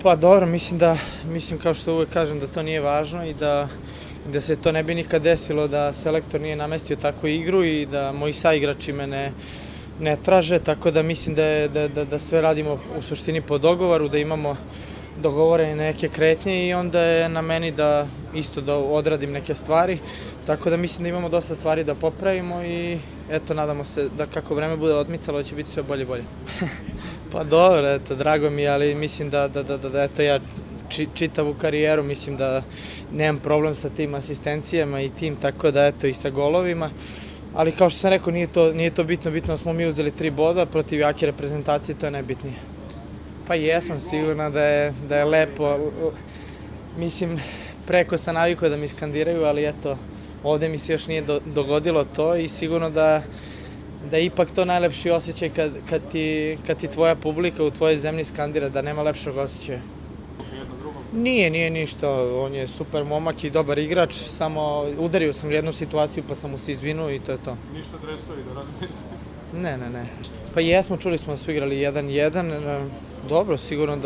Pa dobro, mislim kao što uvek kažem da to nije važno i da se to ne bi nikad desilo da selektor nije namestio takvu igru i da moji saigrači me ne traže, tako da mislim da sve radimo u suštini po dogovoru, da imamo dogovorene neke kretnje i onda je na meni da isto da odradim neke stvari, tako da mislim da imamo dosta stvari da popravimo i eto, nadamo se da kako vreme bude odmicalo će biti sve bolje i bolje. Pa dobro, eto, drago mi je, ali mislim da eto, ja čitavu karijeru mislim da nemam problem sa tim asistencijama i tim, tako da eto i sa golovima, ali kao što sam rekao nije to bitno, bitno smo mi uzeli 3 boda protiv jake reprezentacije, to je najbitnije. Pa jesam sigurna da je lepo, mislim preko sam navikao da mi skandiraju, ali eto ovde mi se još nije dogodilo to i sigurno da je ipak to najlepši osjećaj kad ti tvoja publika u tvojoj zemlji skandira, da nema lepšeg osjećaja. Nije ništa, on je super momak i dobar igrač, samo udario sam jednu situaciju pa sam mu se izvinuo i to je to. Ništa dresovi da radite? Ne. Pa jesmo, čuli smo da su igrali 1-1, dobro, sigurno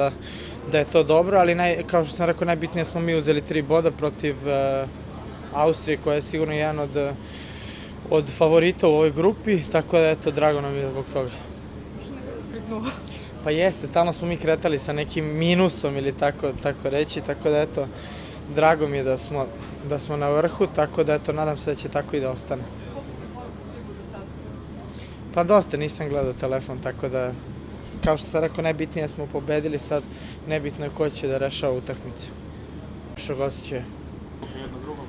da je to dobro, ali kao što sam rekao, najbitnije smo mi uzeli 3 boda protiv Austrije, koja je sigurno jedan od favorita u ovoj grupi, tako da eto, drago nam je zbog toga. Pa jeste, stalno smo mi kretali sa nekim minusom ili tako reći, tako da eto, drago mi je da smo na vrhu, tako da eto, nadam se da će tako i da ostane. Pa dosta, nisam gledao telefon, tako da, kao što sam rekao, najbitnije smo pobedili, sad nebitno je ko će da rešava utakmicu. Lepšeg osjećaja.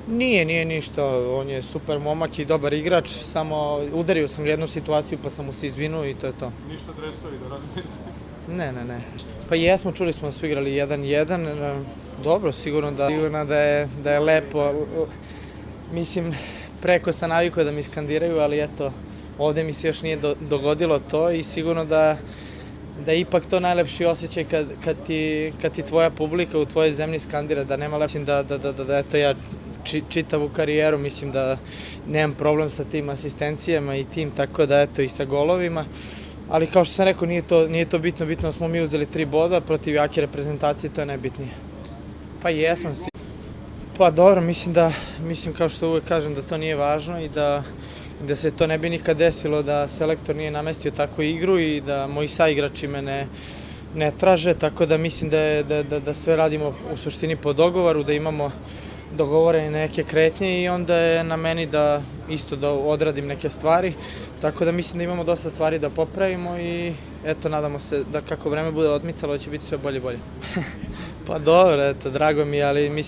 Nije ništa, on je super momak i dobar igrač, samo udario sam jednu situaciju pa sam mu se izvinuo i to je to. Ništa dresovi da radite? Ne. Pa jesmo, čuli smo da su igrali 1-1, dobro, sigurno da je lepo, mislim preko sam navikao da mi skandiraju, ali eto ovde mi se još nije dogodilo to i sigurno da je ipak to najlepši osjećaj kad ti tvoja publika u tvojoj zemlji skandira, da nema lepšeg, da eto ja čitavu karijeru mislim da nemam problem sa tim asistencijama i tim, tako da eto i sa golovima, ali kao što sam rekao nije to bitno, bitno smo mi uzeli 3 boda protiv jake reprezentacije, to je najbitnije. Pa jesam sigurno. Pa dobro, mislim kao što uvek kažem da to nije važno i da se to ne bi nikad desilo da selektor nije namestio takvu igru i da moji saigrači me ne traže, tako da mislim da sve radimo u suštini po dogovoru, da imamo dogovorene neke kretnje i onda je na meni da isto da odradim neke stvari, tako da mislim da imamo dosta stvari da popravimo i eto, nadamo se da kako vreme bude odmicalo će biti sve bolje i bolje. Pa dobro, eto, drago mi je, ali mislim